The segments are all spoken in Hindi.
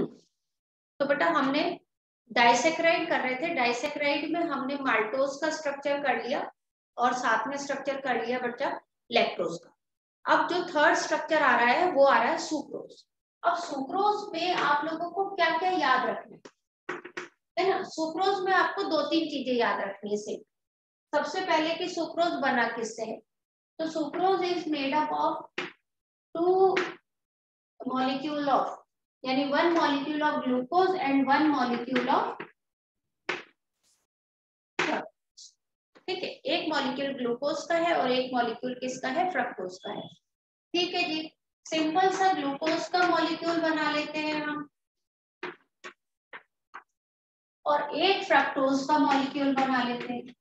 तो बेटा हमने डाइसेक्राइड कर रहे थे, डाइसेक्राइड में हमने माल्टोज का स्ट्रक्चर कर लिया और साथ में स्ट्रक्चर कर लिया बेटा लैक्टोज का। अब जो थर्ड स्ट्रक्चर आ रहा है वो आ रहा है सुक्रोज। अब सुक्रोज में आप लोगों को क्या क्या याद रखना है ना, सुक्रोज में आपको 2-3 चीजें याद रखनी है सिर्फ। सबसे पहले कि सुक्रोज बना किससे है, तो sucrose is made up of 2 molecule of, यानी 1 molecule of glucose and 1 molecule of, ठीक है, एक मॉलिक्यूल ग्लूकोज का है और एक मॉलिक्यूल किसका है, फ्रक्टोज का है। ठीक है जी, सिंपल सा ग्लूकोज का मॉलिक्यूल बना लेते हैं हम और एक फ्रक्टोज का मॉलिक्यूल बना लेते हैं।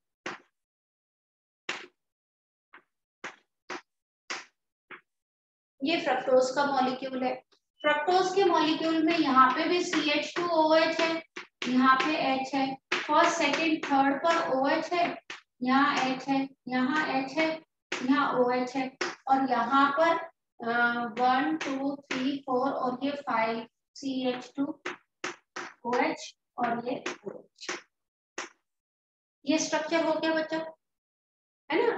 ये फ्रक्टोज का मॉलिक्यूल है। फ्रक्टोज के मॉलिक्यूल में यहाँ पे भी CH2OH है, यहाँ पे H है, फर्स्ट सेकंड थर्ड पर OH है, यहाँ H है, यहाँ H है, यहाँ OH है और यहाँ पर 1 2 3 4 और ये 5 CH2OH और ये OH। ये स्ट्रक्चर हो गया बच्चा, है ना।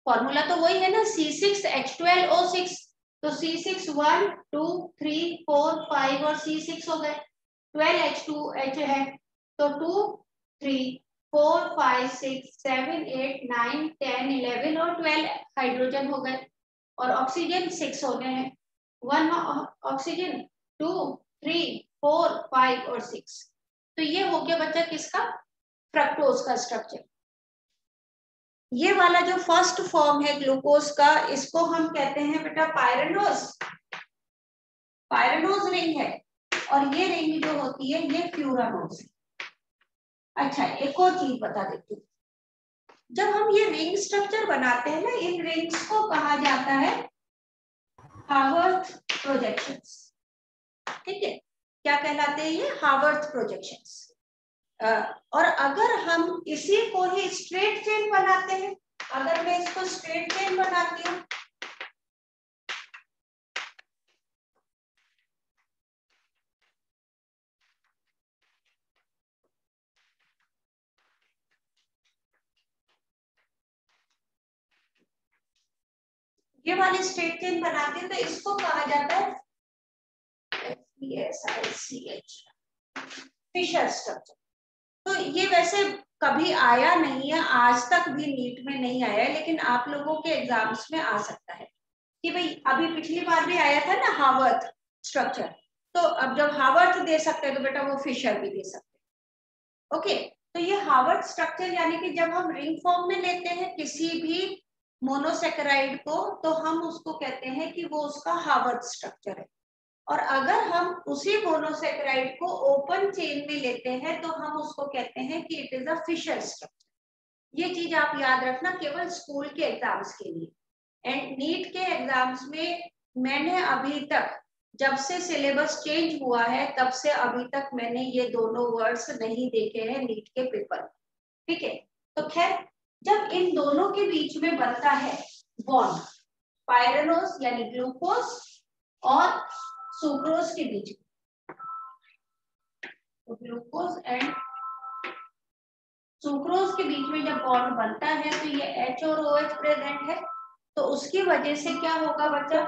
फॉर्मूला तो वही है ना, C6H12O6, तो C6 1 2 3 4 5 और C6 हो गए, 12H2H है तो 2 3 4 5 6 7 8 9 10 11 और 12 हाइड्रोजन हो गए और ऑक्सीजन 6 हो गए हैं, 1 ऑक्सीजन 2 3 4 5 और 6। तो ये हो गया बच्चा किसका, फ्रक्टोज का स्ट्रक्चर। ये वाला जो फर्स्ट फॉर्म है ग्लूकोज का, इसको हम कहते हैं बेटा पायरेनोज, पायरेनोज रिंग है और ये रिंग जो होती है ये फ्यूरानोज। अच्छा एक और चीज बता देती हूँ, जब हम ये रिंग स्ट्रक्चर बनाते हैं ना, इन रिंग्स को कहा जाता है हावर्थ प्रोजेक्शंस। ठीक है, क्या कहलाते हैं ये, हावर्थ प्रोजेक्शंस। और अगर हम इसी को ही स्ट्रेट चेन बनाते हैं, अगर मैं इसको स्ट्रेट चेन बनाती हूँ, ये वाली स्ट्रेट चेन बनाती हूँ तो इसको कहा जाता है फिशर स्ट्रक्चर। तो ये वैसे कभी आया नहीं है, आज तक भी नीट में नहीं आया है, लेकिन आप लोगों के एग्जाम्स में आ सकता है कि भाई अभी पिछली बार भी आया था ना हावर्थ स्ट्रक्चर, तो अब जब हावर्थ दे सकते हैं तो बेटा वो फिशर भी दे सकते हैं। ओके, तो ये हावर्थ स्ट्रक्चर यानी कि जब हम रिंग फॉर्म में लेते हैं किसी भी मोनोसेकेराइड को तो हम उसको कहते हैं कि वो उसका हावर्थ स्ट्रक्चर है, और अगर हम उसी मोनोसेकेराइड को ओपन चेन में लेते हैं तो हम उसको कहते हैं कि it is a Fischer structure. ये चीज आप याद रखना केवल स्कूल के एग्जाम्स के लिए। एंड नीट के एग्जाम्स में मैंने अभी तक, जब से सिलेबस चेंज हुआ है तब से अभी तक मैंने ये दोनों वर्ड्स नहीं देखे हैं नीट के पेपर। ठीक है, तो खैर जब इन दोनों के बीच में बनता है बॉन्ड, पायरेनोज यानी ग्लूकोज और सुक्रोज के बीच, तो ग्लूकोज एंड सुक्रोज के बीच में जब बॉन्ड बनता है तो ये H और OH प्रेजेंट है, तो उसकी वजह से क्या होगा बच्चा,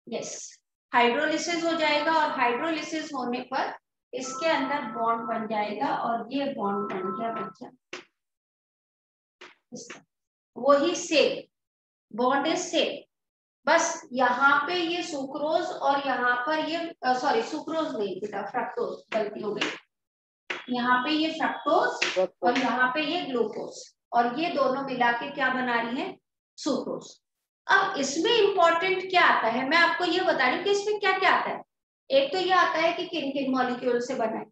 यस, हाइड्रोलिसिस हो जाएगा और हाइड्रोलिसिस होने पर इसके अंदर बॉन्ड बन जाएगा और ये बॉन्ड बन गया बच्चा इसका, वही सेम बॉन्ड इज सेम, बस यहाँ पे ये सुक्रोज और यहाँ पर ये सॉरी सुक्रोज नहीं बेटा फ्रक्टोज, गलती हो गई, यहाँ पे ये फ्रक्टोज और यहाँ पे ये ग्लूकोज और ये दोनों मिला के क्या बना रही है, सुक्रोज। अब इसमें इंपॉर्टेंट क्या आता है, मैं आपको ये बता रही हूँ कि इसमें क्या क्या आता है। एक तो ये आता है कि किन किन मॉलिक्यूल से बना है,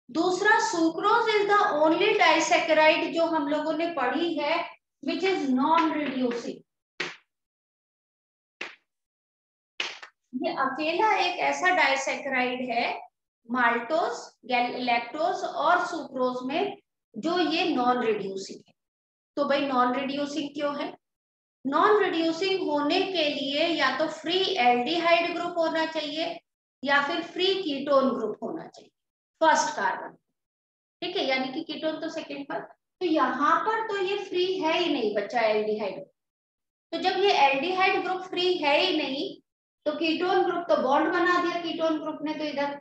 दूसरा sucrose is the only disaccharide जो हम लोगों ने पढ़ी है विच इज नॉन रिड्यूसिंग। ये अकेला एक ऐसा डाइसेकेराइड है माल्टोज, लैक्टोज और सुक्रोज में जो ये नॉन रिड्यूसिंग है। तो भाई नॉन रिड्यूसिंग क्यों है, नॉन रिड्यूसिंग होने के लिए या तो फ्री एल्डिहाइड ग्रुप होना चाहिए या फिर फ्री कीटोन ग्रुप होना चाहिए फर्स्ट कार्बन, ठीक है, यानी कि कीटोन तो सेकेंड पर। तो यहाँ पर तो ये फ्री है ही नहीं बच्चा एल्डिहाइड। तो जब ये एल्डिहाइड ग्रुप फ्री है ही नहीं तो कीटोन ग्रुप तो बॉन्ड बना दिया कीटोन ग्रुप ने तो इधर।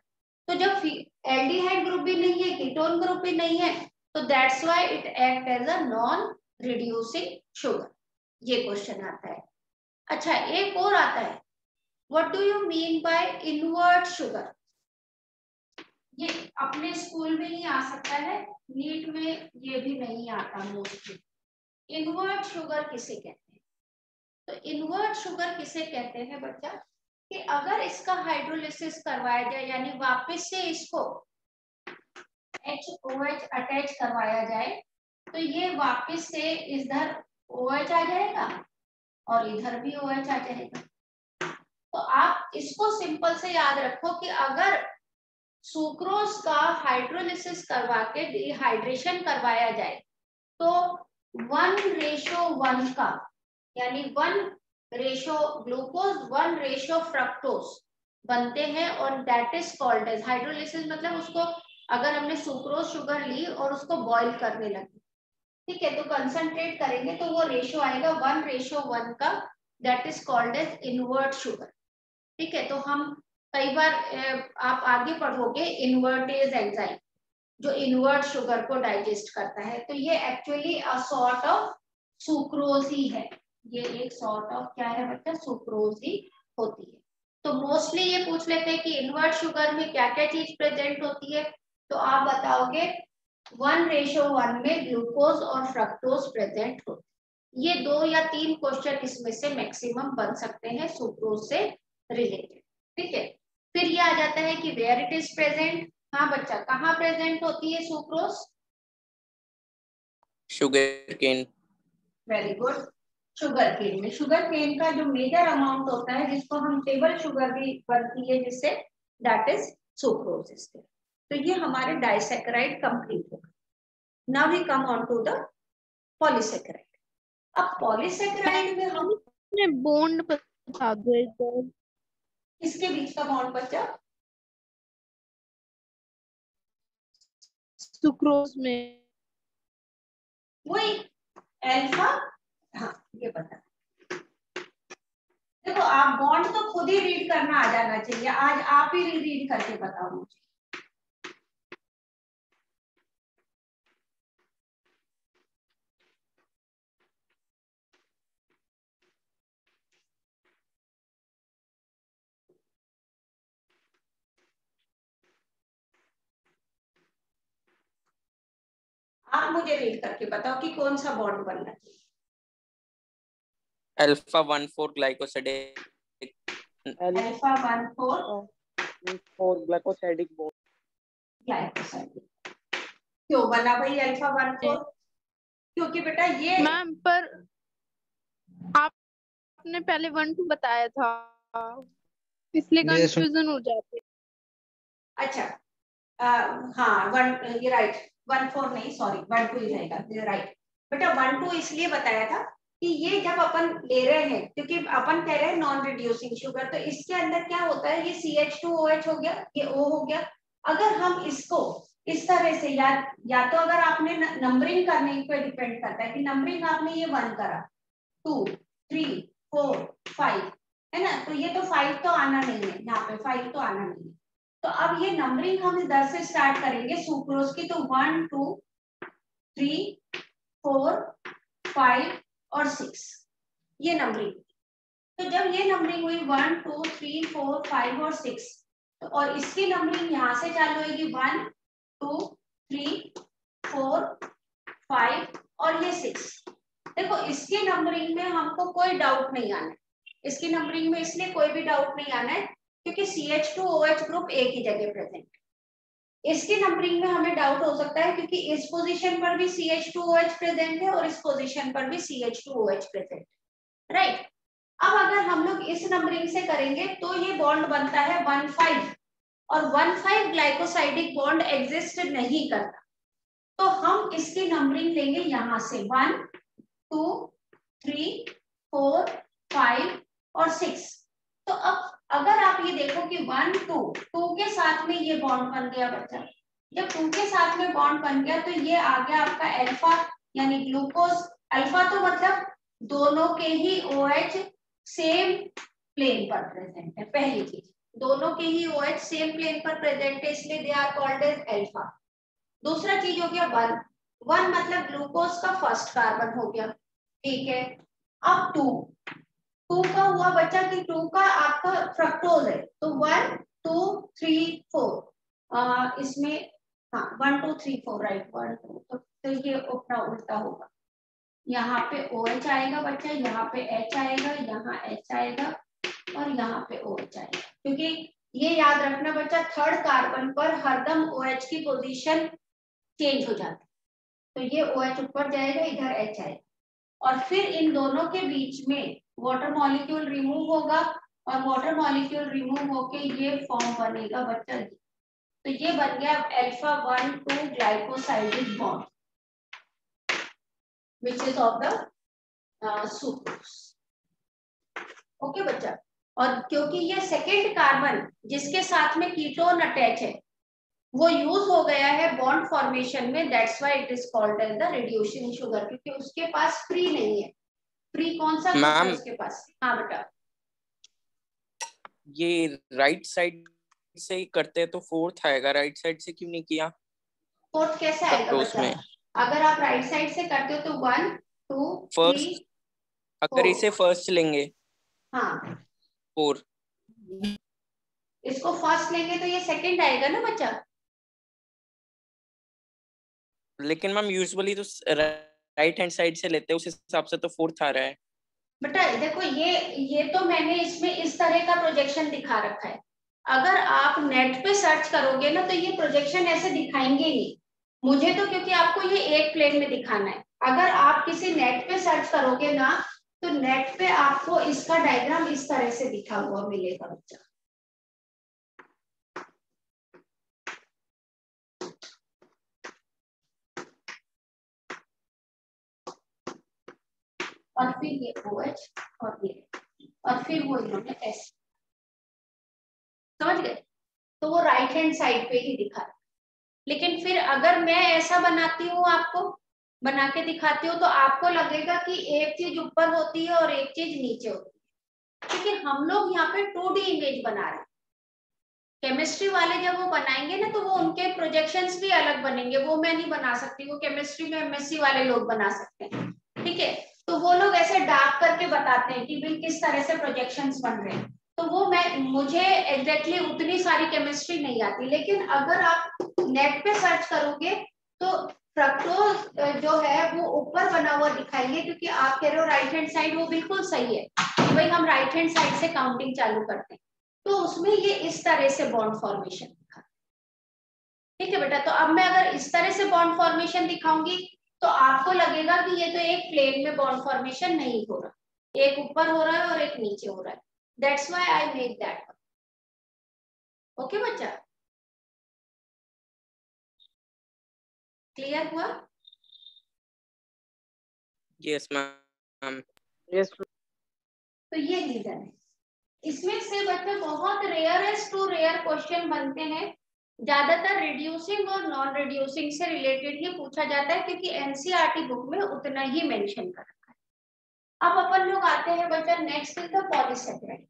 तो जब एल्डिहाइड ग्रुप भी नहीं है कीटोन ग्रुप भी नहीं है तो that's why it act as a non reducing sugar. ये क्वेश्चन आता है। अच्छा एक और आता है, what do you mean by invert sugar. ये अपने स्कूल में ही आ सकता है, नीट में ये भी नहीं आता मोस्टली। इनवर्ट शुगर किसे कहते हैं? तो इनवर्ट शुगर किसे कहते हैं बच्चा, कि अगर इसका हाइड्रोलिसिस करवाया जाए यानी वापस से इसको HOH अटैच करवाया जाए तो ये वापस से इधर OH आ जाएगा और इधर भी OH आ जाएगा। तो आप इसको सिंपल से याद रखो कि अगर सुक्रोज का हाइड्रोलिसिस करवा के डिहाइड्रेशन करवाया जाए तो 1:1 का यानी 1 ग्लूकोज 1 फ्रक्टोज बनते हैं और that is called as hydrolysis. मतलब उसको अगर हमने सुक्रोज शुगर ली और उसको बॉईल करने लगे, ठीक है, तो कंसंट्रेट करेंगे तो वो रेशियो आएगा 1:1 का, that is called as invert sugar. ठीक है, तो हम कई बार आप आगे पढ़ोगे इन्वर्टेज एंजाइम जो इन्वर्ट शुगर को डाइजेस्ट करता है, तो ये actually a sort of sucrose ही है। ये एक सॉर्ट ऑफ क्या है बच्चा, सुक्रोज ही होती है। तो मोस्टली ये पूछ लेते हैं कि इन्वर्ट शुगर में क्या क्या चीज प्रेजेंट होती है, तो आप बताओगे 1:1 में ग्लूकोज और फ्रक्टोज प्रेजेंट होते हैं। ये 2 या 3 क्वेश्चन इसमें से मैक्सिमम बन सकते हैं सुक्रोज से रिलेटेड। ठीक है, फिर ये आ जाता है कि वेयर इट इज प्रेजेंट। हाँ बच्चा, कहाँ प्रेजेंट होती है sucrose? Sugar cane. Very good, sugar cane में। शुगर केन का जो मेजर अमाउंट होता है जिसको हम टेबल शुगर भी बनती है जिससे, दैट इज सुक्रोज। तो ये हमारे डाइसैकेराइड कंप्लीट होगा। Now we come on to the polysaccharide. अब पॉलीसैकेराइड में हम बॉन्ड बता दो, इसके बीच का बॉन्ड बच्चा सुक्रोज में वही अल्फा। हाँ ये पता, देखो आप बॉन्ड तो खुद ही रीड करना आ जाना चाहिए, आज आप ही रीड करके बताओ मुझे। आप मुझे रीड करके बताओ कि कौन सा बॉन्ड बनना चाहिए। Alpha 1,4 glycosidic. Alpha 1,4 glycosidic bond. Glycosidic क्यों बना भाई अल्फा 1,4? क्योंकि बेटा ये मैम पर आपने पहले 1-2 बताया था इसलिए कंफ्यूजन हो जाती है। अच्छा हाँ 1 ये राइट, 1,4 नहीं सॉरी 1,2 ही रहेगा, ये राइट बेटा। 1,2 इसलिए बताया था कि ये जब अपन ले रहे हैं क्योंकि अपन कह रहे हैं नॉन रिड्यूसिंग शुगर, तो इसके अंदर क्या होता है, ये CH2OH हो गया, ये O हो गया। अगर हम इसको इस तरह से या तो अगर आपने नंबरिंग करने पे डिपेंड करता है कि नंबरिंग आपने ये 1 करा 2 3 4 5 है ना, तो ये तो 5 तो आना नहीं है, यहाँ पे 5 तो आना नहीं है। तो अब ये नंबरिंग हम इधर से स्टार्ट करेंगे सुक्रोज की, तो 1 2 3 4 5 और 6 ये नंबरिंग। तो जब ये नंबरिंग हुई 1 2 3 4 5 और 6, तो और इसकी नंबरिंग यहाँ से चालू होगी 1 2 3 4 5 और ये 6। देखो इसकी नंबरिंग में हमको कोई डाउट नहीं आना है, इसकी नंबरिंग में इसलिए कोई भी डाउट नहीं आना है क्योंकि CH2OH ग्रुप एक ही जगह प्रेजेंट है। इसकी नंबरिंग में हमें डाउट हो सकता है क्योंकि इस पोजीशन पर भी CH2OH प्रेजेंट है और इस पोजीशन पर भी CH2OH प्रेजेंट है, राइट। अब अगर हम लोग इस नंबरिंग से करेंगे तो ये बॉन्ड बनता है 1,5 और 1,5 ग्लाइकोसाइडिक बॉन्ड एग्जिस्ट नहीं करता, तो हम इसकी नंबरिंग लेंगे यहां से 1 2 3 4 5 और 6। तो अब अगर आप आप ये देखो कि 1 2 2 के साथ में ये बॉन्ड बन गया बच्चा। जब 2 के साथ में बॉन्ड बन गया तो ये आ गया आपका अल्फा यानी ग्लूकोज। अल्फा तो मतलब दोनों के ही OH सेम प्लेन पर प्रेजेंट है। पहली चीज, दोनों के ही OH सेम प्लेन पर प्रेजेंट है, इसलिए they are called as alpha. दूसरा चीज हो गया 1 1 मतलब ग्लूकोज का फर्स्ट कार्बन हो गया, ठीक है। अब 2 का हुआ बच्चा कि 2 का आपका फ्रक्टोज है, तो 1 2 3 4 इसमें हाँ 1 2 3 4 राइट 1 2 तो ये अपना उल्टा होगा। यहाँ पे OH आएगा बच्चा, यहाँ पे H आएगा, यहाँ H आएगा और यहाँ पे OH आएगा, क्योंकि ये याद रखना बच्चा थर्ड कार्बन पर हरदम OH की पोजीशन चेंज हो जाती है। तो ये OH ऊपर जाएगा, इधर H आएगा और फिर इन दोनों के बीच में वाटर मॉलिक्यूल रिमूव होगा और वाटर मॉलिक्यूल रिमूव होके ये फॉर्म बनेगा बच्चा। तो ये बन गया alpha 1 2 glycosidic bond which is of the sucrose। Okay बच्चा। और क्योंकि ये सेकेंड कार्बन जिसके साथ में कीटोन अटैच है वो यूज हो गया है बॉन्ड फॉर्मेशन में, that's why it is called as the reducing sugar, क्योंकि उसके पास फ्री नहीं है। फ्री कौन सा ग्रुप है उसके पास? हाँ बेटा, ये राइट साइड से करते हैं तो फोर्थ आएगा, राइट साइड से क्यों नहीं किया? फोर्थ कैसे आएगा बच्चा? अगर आप राइट साइड से करते हो तो 1 2 3 अगर इसे फर्स्ट लेंगे हाँ 4, इसको फर्स्ट लेंगे तो ये सेकंड आएगा ना बच्चा। लेकिन मैम यूजुअली तो राइट हैंड साइड से लेते हैं, उस हिसाब से तो फोर्थ आ रहा है बेटा। देखो ये तो मैंने इसमें इस तरह का प्रोजेक्शन दिखा रखा है। अगर आप नेट पे सर्च करोगे ना तो ये प्रोजेक्शन ऐसे दिखाएंगे ही। मुझे तो क्योंकि आपको ये एक प्लेन में दिखाना है, अगर आप किसी नेट पे सर्च करोगे ना तो नेट पे आपको इसका डायग्राम इस तरह से दिखा हुआ मिलेगा बच्चा। और फिर ये OH और ये और फिर वो इन्होंने S, समझ गए? तो वो राइट हैंड साइड पे ही दिखा। लेकिन फिर अगर मैं ऐसा बनाती हूँ, आपको बना के दिखाती हूँ, तो आपको लगेगा कि एक चीज ऊपर होती है और एक चीज नीचे होती है, क्योंकि हम लोग यहाँ पे 2D इमेज बना रहे हैं। केमिस्ट्री वाले जब वो बनाएंगे ना तो वो उनके प्रोजेक्शंस भी अलग बनेंगे, वो मैं नहीं बना सकती, वो केमिस्ट्री में MSc वाले लोग बना सकते हैं, ठीक है। तो वो लोग ऐसे डार्क करके बताते हैं कि भाई किस तरह से प्रोजेक्शंस बन रहे हैं, तो वो मुझे एग्जैक्टली उतनी सारी केमिस्ट्री नहीं आती। लेकिन अगर आप नेट पे सर्च करोगे तो फ्रक्टोज जो है वो ऊपर बना हुआ दिखाएंगे, क्योंकि आप कह रहे हो राइट हैंड साइड, वो बिल्कुल सही है कि भाई हम राइट हैंड साइड से काउंटिंग चालू करते हैं, तो उसमें ये इस तरह से बॉन्ड फॉर्मेशन दिखा। ठीक है बेटा, तो अब मैं अगर इस तरह से बॉन्ड फॉर्मेशन दिखाऊंगी तो आपको लगेगा कि ये तो एक प्लेन में बॉन्ड फॉर्मेशन नहीं हो रहा, एक ऊपर हो रहा है और एक नीचे हो रहा है। That's why I made that. Okay बच्चा, क्लियर हुआ? Yes ma'am. यस। तो ये रीजन है। इसमें से बच्चे बहुत रेयरेस्ट टू रेयर क्वेश्चन बनते हैं, ज्यादातर रिड्यूसिंग और नॉन रिड्यूसिंग से रिलेटेड ही पूछा जाता है, क्योंकि एनसीईआरटी बुक में उतना ही मेंशन कर रखा है। अब अपन लोग आते हैं बच्चा next is the polysaccharide.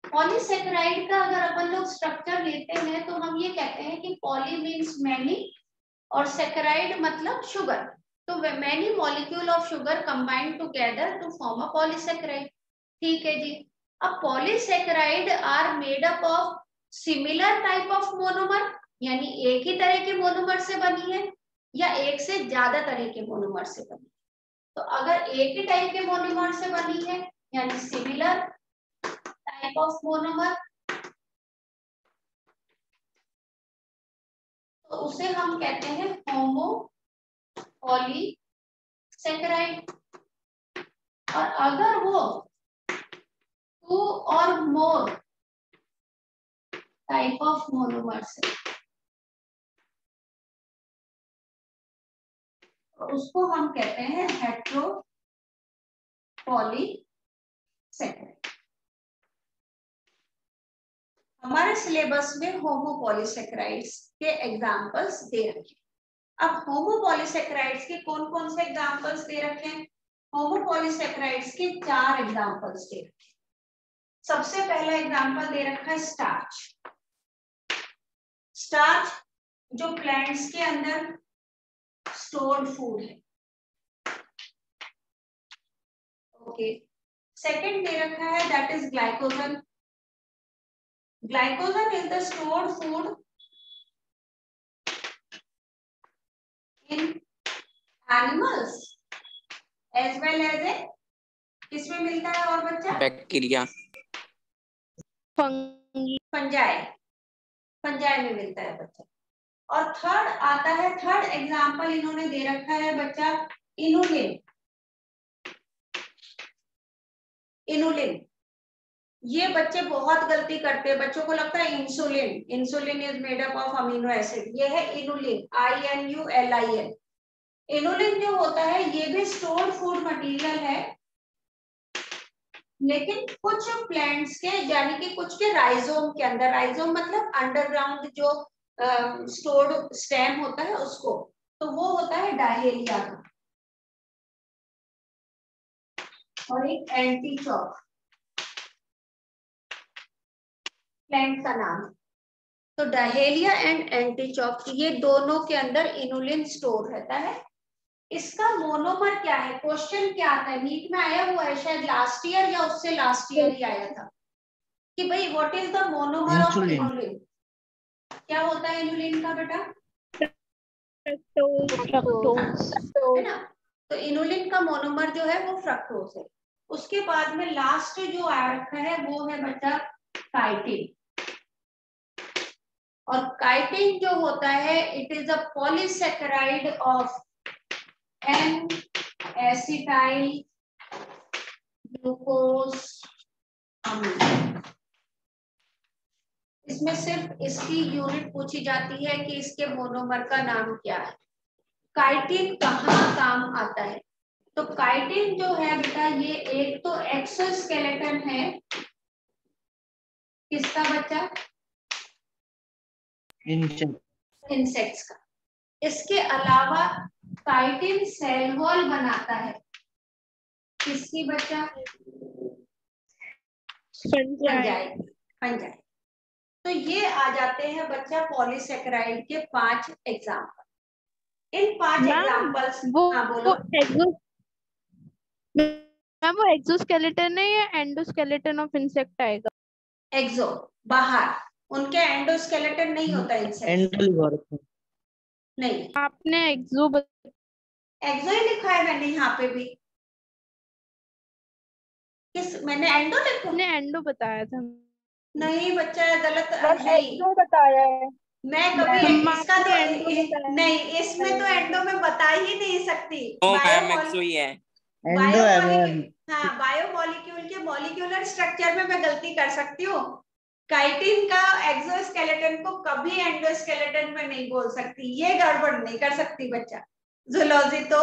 Polysaccharide का अगर अपन लोग स्ट्रक्चर लेते हैं तो हम ये कहते हैं कि पॉली मीन्स मैनी और सेकेराइड मतलब शुगर, तो many molecule of sugar combined together to form a polysaccharide. ठीक है जी। अब polysaccharide are made up of similar type of monomer, यानी एक ही तरह के मोनोमर से बनी है या एक से ज्यादा तरह के मोनोमर से बनी है। तो अगर एक ही टाइप के मोनोमर से बनी है यानी सिमिलर टाइप ऑफ मोनोमर, तो उसे हम कहते हैं होमो पॉलीसेकेराइड। और अगर वो 2 और मोर टाइप ऑफ मोनोमर से, उसको हम कहते हैं हेट्रो पॉलीसेकेराइड। हमारे सिलेबस में होमोपॉलीसेकेराइड्स के एग्जाम्पल्स दे रखे। अब होमोपॉलीसेकेराइड्स के कौन कौन से एग्जाम्पल्स दे रखे हैं? होमोपॉलीसेकेराइड्स के 4 एग्जाम्पल्स दे रखे। सबसे पहला एग्जाम्पल दे रखा है स्टार्च। स्टार्च जो प्लांट्स के अंदर स्टोर्ड फूड है। ओके, सेकंड दे रखा है that is glycogen. Glycogen is the stored food in animals as well as a, किसमें मिलता है और बच्चा? बैक्टीरिया, फंजाई, फंजाई में मिलता है बच्चा। और थर्ड आता है, थर्ड एग्जाम्पल इन्होंने दे रखा है बच्चा इनुलिन। इनुलिन, ये बच्चे बहुत गलती करते हैं, बच्चों को लगता है insulin, insulin is made up of amino acid. ये है इनुलिन, INULIN। इनुलिन जो होता है ये भी स्टोर्ड फूड मटेरियल है, लेकिन कुछ प्लांट्स के यानी कि कुछ के राइजोम के अंदर, राइजोम मतलब अंडरग्राउंड जो स्टोर्ड स्टेम होता है उसको, तो वो होता है डायहेलिया का। और एक एंटीचॉक प्लांट का नाम। तो डायहेलिया एंड एंटीचॉक ये दोनों के अंदर इनुलिन स्टोर रहता है। इसका मोनोमर क्या है? क्वेश्चन क्या आता है, नीट में आया हुआ है शायद लास्ट ईयर या उससे लास्ट ईयर ही आया था कि भाई what is the monomer of inulin? क्या होता है इनुलिन का बेटा? है ना? तो इनुलिन का मोनोमर जो है वो फ्रक्टोज है। उसके बाद में लास्ट जो आ रखा है वो है बच्चा काइटिन। और काइटिन जो होता है it is a polysaccharide of N acetyl glucosamine. इसमें सिर्फ इसकी यूनिट पूछी जाती है कि इसके मोनोमर का नाम क्या है। काइटिन कहाँ काम आता है? तो काइटिन जो है बेटा ये एक तो एक्सोस्केलेटन है, किसका बच्चा? इंसेक्ट्स का। इसके अलावा काइटिन सेल वॉल बनाता है, किसकी बच्चा? Fungi, fungi. तो ये आ जाते हैं बच्चा पॉलीसेकेराइड के 5 एग्जाम्पल। इन 5 एग्जाम्पल्स, हाँ बोलो। मैम वो एक्सोस्केलेटन है या एंडोस्केलेटन ऑफ इंसेक्ट आएगा? एक्सो बाहर, उनके एंडोस्केलेटन नहीं होता इंसेक्ट नहीं। आपने एक्सो ही लिखा है मैंने यहाँ पे भी। किस मैंने एंडो लिखा? आपने एंडो बताया था। नहीं बच्चा गलत नहीं बताया है। मैं कभी इसका तो नहीं, इसमें तो एंडो में बता ही नहीं सकती। हाँ, बायोमोलिक्यूल के मॉलिक्यूलर स्ट्रक्चर में मैं गलती कर सकती हूँ। काइटिन का एक्सोस्केलेटन को कभी एंडोस्केलेटन में नहीं बोल सकती, ये गड़बड़ नहीं कर सकती बच्चा। जूलॉजी तो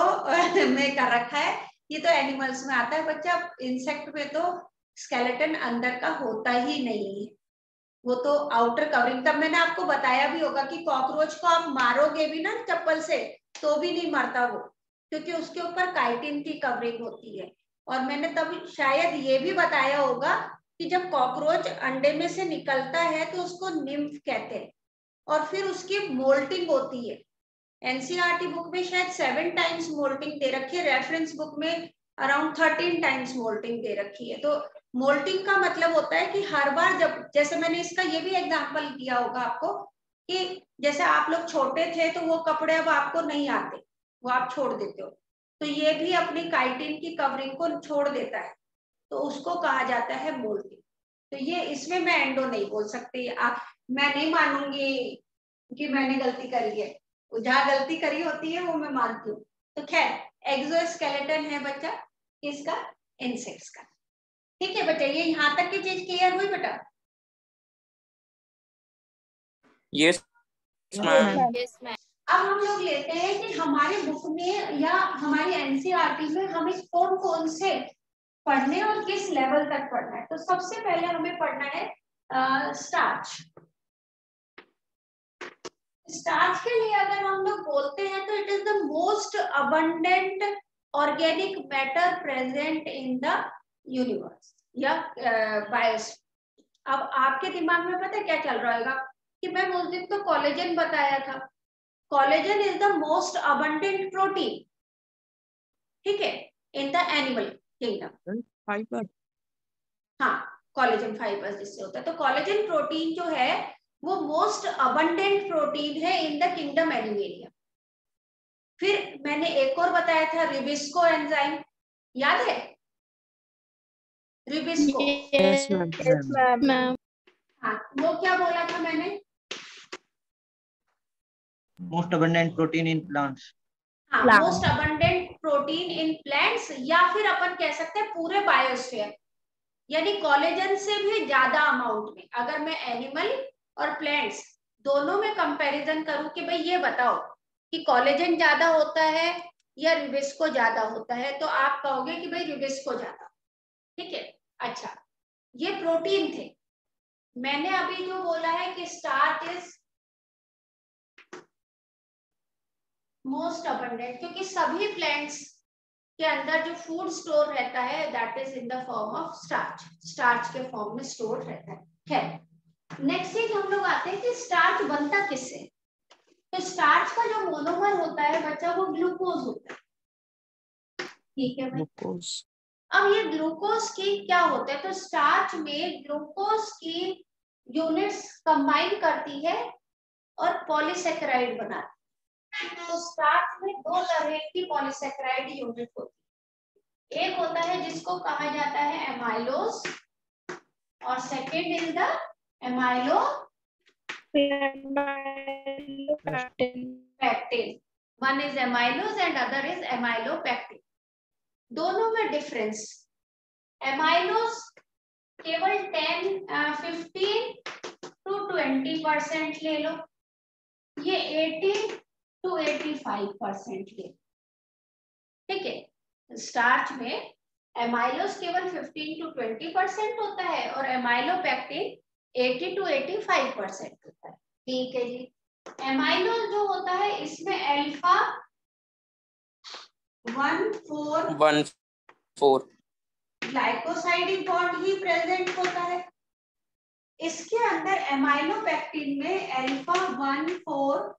में कर रखा है, ये तो एनिमल्स में आता है बच्चा। इंसेक्ट में तो स्केलेटन अंदर का होता ही नहीं है, वो तो आउटर कवरिंग। तब मैंने आपको बताया भी होगा कि कॉकरोच को आप मारोगे भी ना चप्पल से तो भी नहीं मरता वो, क्योंकि उसके ऊपर काइटिन की कवरिंग होती है। और मैंने तब शायद ये भी बताया होगा कि जब कॉकरोच अंडे में से निकलता है तो उसको निम्फ कहते हैं, और फिर उसकी मोल्टिंग होती है। एनसीईआरटी बुक में शायद 7 टाइम्स मोल्टिंग दे रखी है, रेफरेंस बुक में अराउंड 13 टाइम्स मोल्टिंग दे रखी है। तो मोल्टिंग का मतलब होता है कि हर बार जब, जैसे मैंने इसका ये भी एग्जांपल दिया होगा आपको कि जैसे आप लोग छोटे थे तो वो कपड़े अब आपको नहीं आते, वो आप छोड़ देते हो, तो ये भी अपनी काइटिन की कवरिंग को छोड़ देता है, तो उसको कहा जाता है मोल्टिंग। तो ये इसमें मैं एंडो नहीं बोल सकती। मैं नहीं मानूंगी कि मैंने गलती करी है, जहां गलती करी होती है वो मैं मानती हूँ। तो खैर एक्सोस्केलेटन है बच्चा इसका, इंसेक्ट्स का। ठीक है बच्चा, ये यहाँ तक की चीज क्लियर हुई बेटा? Yes ma'am. अब हम लोग लेते हैं कि हमारे बुक में या हमारी एनसीईआरटी में हमें कौन कौन से पढ़ने और किस लेवल तक पढ़ना है। तो सबसे पहले हमें पढ़ना है स्टार्च। स्टार्च के लिए अगर हम लोग बोलते हैं तो it is the most abundant organic matter present in the universe या बायोस्फीयर। अब आपके दिमाग में पता है क्या चल रहा होगा कि मैम उस दिन तो कोलेजन बताया था। Collagen is the most abundant protein, ठीक है, in the animal kingdom. Fibre, हाँ, कोलेजन फाइबर जिससे होता है। तो कोलेजन प्रोटीन जो है वो मोस्ट अबंडेंट प्रोटीन है इन द किंगडम एनिमेलिया। फिर मैंने एक और बताया था रिबिस्को एंजाइम, याद है? RuBisCO, yes ma'am. हाँ, वो क्या बोला था मैंने? Most abundant protein in plants. हाँ, most abundant protein in plants, या फिर अपन कह सकते हैं पूरे बायोस्फीयर, यानी कोलेजन से भी ज्यादा अमाउंट में। अगर मैं एनिमल और प्लांट्स दोनों में कंपैरिजन करूं कि भाई ये बताओ कि कोलेजन ज्यादा होता है या रिबिस्को ज्यादा होता है, तो आप कहोगे कि भाई रिबिस्को ज्यादा, ठीक है। अच्छा, ये प्रोटीन थे। मैंने अभी जो बोला है कि स्टार्च इज मोस्ट अबंडेंट, क्योंकि सभी प्लांट्स के अंदर जो फूड स्टोर रहता है that is in the form of starch, starch के फॉर्म में स्टोर रहता है। नेक्स्ट चीज हम लोग आते हैं कि स्टार्च बनता किससे। तो स्टार्च का जो मोनोमर होता है बच्चा, वो ग्लूकोज होता है, ठीक है भाई। अब ये ग्लूकोज की क्या होता है, तो स्टार्च में ग्लूकोज की यूनिट्स कंबाइन करती है और पॉलीसेकेराइड बनाती है। तो स्टार्च में दो तरह की पॉलीसेकेराइड यूनिट होती है। एक होता है जिसको कहा जाता है एमाइलोज, और second is the एमाइलो pectin. One is amylose and other is amylopectin. दोनों में डिफरेंस, एमाइलोज केवल 15 to 20% ले लो, ये 80 to 85% ले, ठीक है। स्टार्च में एमाइलोज केवल 15 to 20% होता है और एमाइलोपैक्टिन 80 to 85% होता है, ठीक है जी। एमाइलोज जो होता है इसमें अल्फा 1,4 ग्लाइकोसाइडिक बॉन्ड ही प्रेजेंट होता है। इसके अंदर एमाइलोपैक्टिन में अल्फा 1,4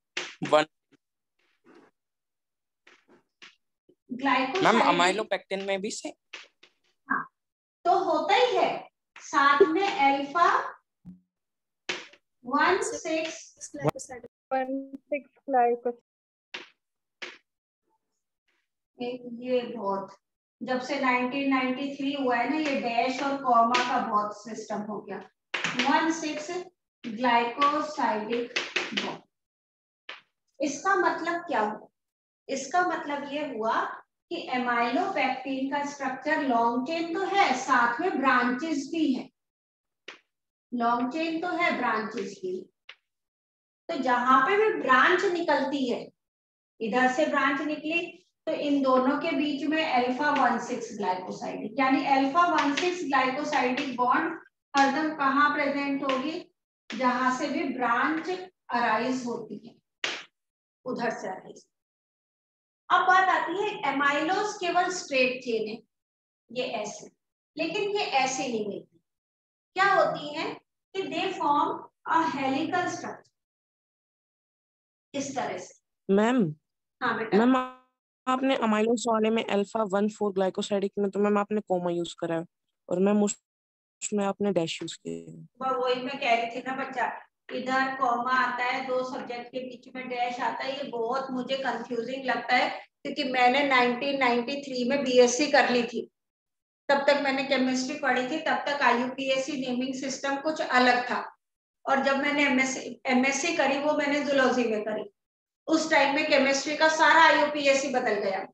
ग्लाइकोसाइडिक, मैम अमाइलोपैक्टिन में भी से, हाँ, तो होता ही है। साथ में अल्फा 16 ग्लाइकोसाइड। ये बहुत, जब से 1993 हुआ है ना, ये डैश और कॉमा का बहुत सिस्टम हो गया। 16 ग्लाइकोसाइडिक बॉन्ड। इसका मतलब क्या हुआ? इसका मतलब ये हुआ कि एमाइलोपैक्टिन का स्ट्रक्चर लॉन्ग चेन तो है, साथ में ब्रांचेस भी है। लॉन्ग चेन तो है, ब्रांचेस भी। तो जहां पे भी ब्रांच निकलती है, इधर से ब्रांच निकली तो इन दोनों के बीच में अल्फा 16 ग्लाइकोसाइडिक, यानी अल्फा 16 ग्लाइकोसाइडिक बॉन्ड हरदम कहाँ प्रेजेंट होगी? जहां से भी ब्रांच अराइज होती है, उधर से अराइज। अब बात आती है, एमाइलोज केवल स्ट्रेट चेन है, ये ऐसे, लेकिन ये ऐसे नहीं मिलती। क्या होती है कि they form a helical structure, इस तरह से। मैम हाँ बेटा। मैम आपने अमाइलोज वाले में अल्फा 1,4 ग्लाइकोसाइडिक में तो मैम आपने कोमा यूज करा है, और मैम उसमें आपने डैश यूज किया। वही मैं कह रही थी ना बच्चा, इधर कॉमा आता है, दो सब्जेक्ट के बीच में डैश आता है, ये बहुत मुझे कंफ्यूजिंग लगता है, क्योंकि मैंने 1993 में बीएससी कर ली थी। तब तक मैंने केमिस्ट्री पढ़ी थी, तब तक आईयूपीएससी नेमिंग सिस्टम कुछ अलग था, और जब मैंने एमएससी करी वो मैंने जूलॉजी में करी। उस टाइम में केमिस्ट्री का सारा आईयूपीएससी बदल गया।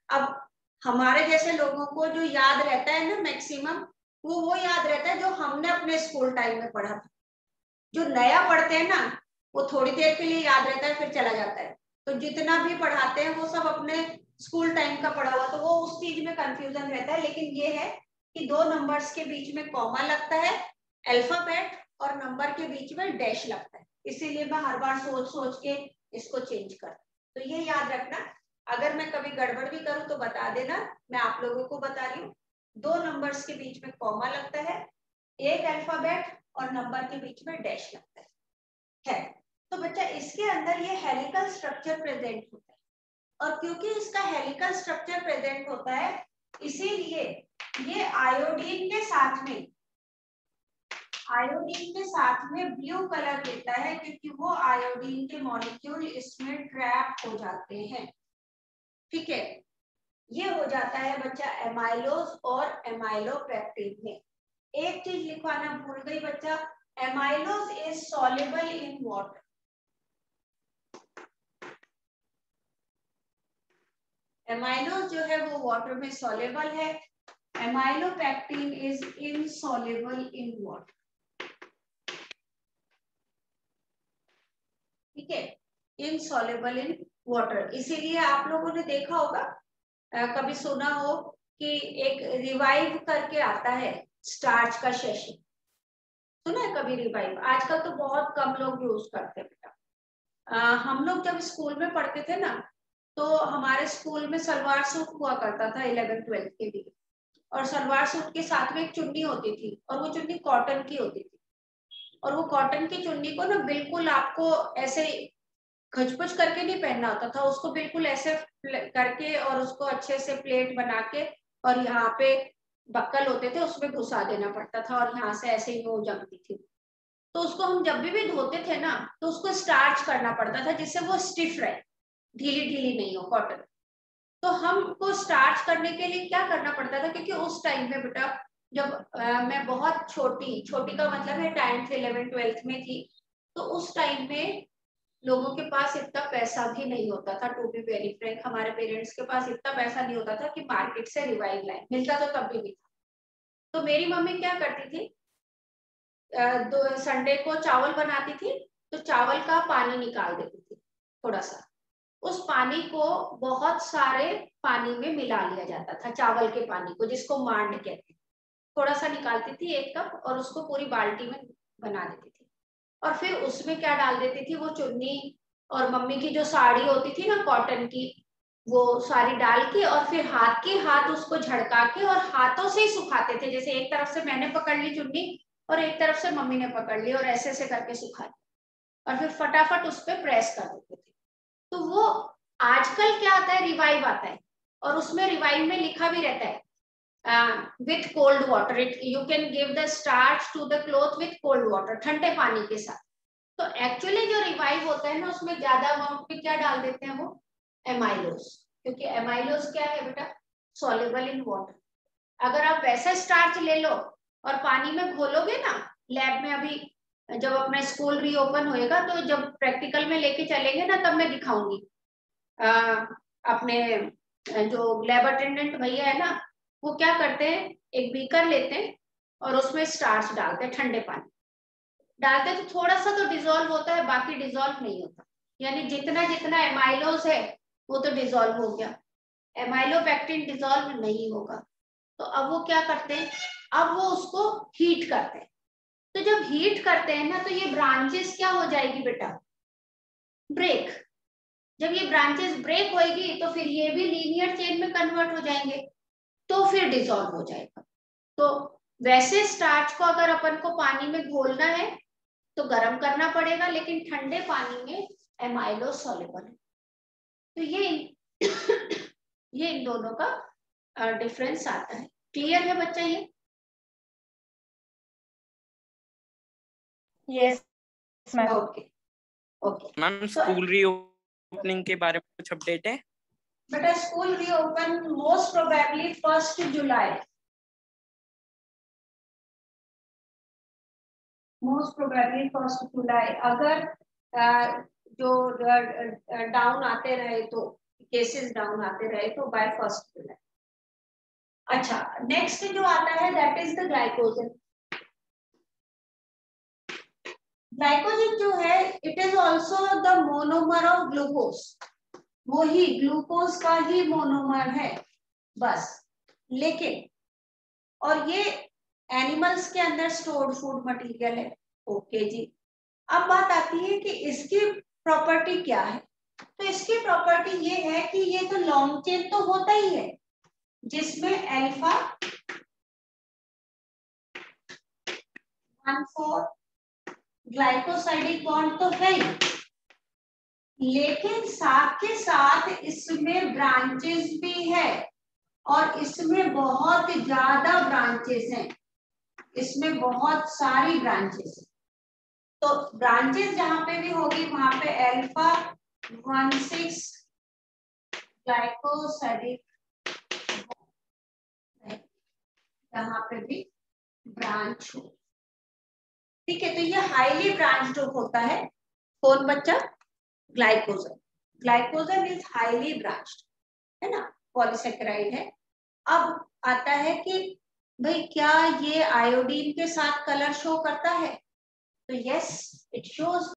अब हमारे जैसे लोगों को जो याद रहता है ना मैक्सिमम, वो याद रहता है जो हमने अपने स्कूल टाइम में पढ़ा था। जो नया पढ़ते हैं ना, वो थोड़ी देर के लिए याद रहता है, फिर चला जाता है। तो जितना भी पढ़ाते हैं वो सब अपने स्कूल टाइम का पढ़ा हुआ, तो वो उस चीज में कंफ्यूजन रहता है। लेकिन ये है कि दो नंबर्स के बीच में कॉमा लगता है, अल्फाबेट और नंबर के बीच में डैश लगता है, इसीलिए मैं हर बार सोच सोच के इसको चेंज कर। तो ये याद रखना, अगर मैं कभी गड़बड़ भी करूं तो बता देना, मैं आप लोगों को बता रही हूँ। 2 नंबर्स के बीच में कॉमा लगता है, एक अल्फाबेट और नंबर के बीच में डैश लगता है। तो बच्चा इसके अंदर ये हेलिकल स्ट्रक्चर प्रेजेंट होता है, और क्योंकि इसका हेलिकल स्ट्रक्चर प्रेजेंट होता है इसीलिए ये आयोडीन के साथ में ब्लू कलर लेता है, क्योंकि वो आयोडीन के मॉलिक्यूल इसमें ट्रैप हो जाते हैं। ठीक है, ये हो जाता है बच्चा एमाइलोज और एमाइलोपेक्टिन में। एक चीज लिखवाना भूल गई बच्चा, amylose is soluble in water. Amylose जो है वो वाटर में सॉल्युबल है, amylopectin is insoluble in water. ठीक है, इनसॉल्युबल इन वाटर। इसीलिए आप लोगों ने देखा होगा, कभी सुना हो कि एक रिवाइव करके आता है स्टार्च का सेशन, सुना है कभी रिवाइव? आजकल तो बहुत कम लोग यूज करते हैं बेटा। हम लोग जब स्कूल में पढ़ते थे ना, तो हमारे स्कूल में सलवार सूट हुआ करता था 11th-12th के लिए, और सलवार सूट के साथ में एक चुन्नी होती थी, और वो चुन्नी कॉटन की होती थी। और वो कॉटन की चुन्नी को ना बिल्कुल आपको ऐसे खचपच करके नहीं पहनना होता था, उसको बिल्कुल ऐसे करके और उसको अच्छे से प्लेट बना के, और यहाँ पे बक्कल होते थे उसमें घुसा देना पड़ता था, और यहाँ से ऐसे ही वो जमती थी। तो उसको हम जब भी धोते थे ना, तो उसको स्टार्च करना पड़ता था जिससे वो स्टिफ रहे, ढीली ढीली नहीं हो कॉटन। तो हमको स्टार्च करने के लिए क्या करना पड़ता था, क्योंकि उस टाइम में बेटा जब मैं बहुत छोटी का मतलब है 10th 11th 12th में थी, तो उस टाइम में लोगों के पास इतना पैसा भी नहीं होता था। टू बी वेरी फ्रैंक, हमारे पेरेंट्स के पास इतना पैसा नहीं होता था कि मार्केट से रिवाइव लाए, मिलता तो तब भी नहीं था। तो मेरी मम्मी क्या करती थी, संडे को चावल बनाती थी, तो चावल का पानी निकाल देती थी थोड़ा सा, उस पानी को बहुत सारे पानी में मिला लिया जाता था, चावल के पानी को जिसको मांड कहते हैं। थोड़ा सा निकालती थी 1 कप, और उसको पूरी बाल्टी में बना देती थी, और फिर उसमें क्या डाल देती थी, वो चुन्नी और मम्मी की जो साड़ी होती थी ना कॉटन की, वो सारी डाल के, और फिर हाथ उसको झड़का के और हाथों से ही सुखाते थे। जैसे एक तरफ से मैंने पकड़ ली चुन्नी और एक तरफ से मम्मी ने पकड़ ली, और ऐसे ऐसे करके सुखा, और फिर फटाफट उस पर प्रेस कर देते थे। तो वो आजकल क्या आता है, रिवाइव आता है, और उसमें रिवाइव में लिखा भी रहता है with cold water, you can give the starch to the cloth with cold water, ठंडे पानी के साथ। तो एक्चुअली जो रिवाइव होता है ना, उसमें ज्यादा अमाउंट में क्या डाल देते हैं, वो एमाइलोज, क्योंकि एमाइलोज क्या है बेटा, सॉल्युबल इन वाटर। अगर आप वैसा स्टार्च ले लो और पानी में घोलोगे ना, लैब में अभी जब अपना स्कूल रीओपन होएगा, तो जब प्रैक्टिकल में लेके चलेंगे ना, तब मैं दिखाऊंगी। अपने जो लैब अटेंडेंट भैया है ना, वो क्या करते हैं, एक बीकर लेते हैं और उसमें स्टार्च डालते हैं, ठंडे पानी डालते हैं, तो थोड़ा सा तो डिजोल्व होता है, बाकी डिजोल्व नहीं होता। यानी जितना जितना एमाइलोज है वो तो डिजोल्व हो गया, एमाइलोपेक्टिन डिजोल्व नहीं होगा। तो अब वो क्या करते हैं, अब वो उसको हीट करते हैं। तो जब हीट करते हैं ना, तो ये ब्रांचेस क्या हो जाएगी बेटा, ब्रेक। जब ये ब्रांचेस ब्रेक होएगी, तो फिर ये भी लीनियर चेन में कन्वर्ट हो जाएंगे, तो फिर डिसॉल्व हो जाएगा। तो वैसे स्टार्च को अगर अपन को पानी में घोलना है तो गर्म करना पड़ेगा, लेकिन ठंडे पानी में एमाइलो सॉल्युबल है। तो ये इन दोनों का डिफरेंस आता है। क्लियर है बच्चा ये? Yes ma'am. Okay okay ma'am, school reopening के बारे में कुछ अपडेट है? बेटा स्कूल रीओपन मोस्ट प्रोबेबली 1 जुलाई, मोस्ट प्रोबेबली 1 जुलाई। अगर जो डाउन आते रहे, तो केसेस डाउन आते रहे, तो बाय 1 जुलाई। अच्छा, नेक्स्ट जो आता है that is the glycogen. Glycogen जो है, it is also the monomer of glucose, वो ही ग्लूकोज का ही मोनोमर है बस। लेकिन और ये एनिमल्स के अंदर स्टोर्ड फूड मटेरियल है, ओके जी। अब बात आती है कि इसकी प्रॉपर्टी क्या है। तो इसकी प्रॉपर्टी ये है कि ये तो लॉन्ग चेन तो होता ही है, जिसमें अल्फा 1,4 ग्लाइकोसाइडिक बॉन्ड तो है ही, लेकिन साथ के साथ इसमें ब्रांचेस भी है, और इसमें बहुत ज्यादा ब्रांचेस हैं, इसमें बहुत सारी ब्रांचेस। तो ब्रांचेस जहां पे भी होगी वहां पे अल्फा 16 ग्लाइकोसाइडिक यहाँ पे भी ब्रांच हो। ठीक है, तो ये हाईली ब्रांच्ड होता है। कौन बच्चा? Glycogen. Glycogen is highly branched, है ना, पॉलीसेकेराइड है। अब आता है कि भाई क्या ये आयोडीन के साथ कलर शो करता है? तो यस, इट शोज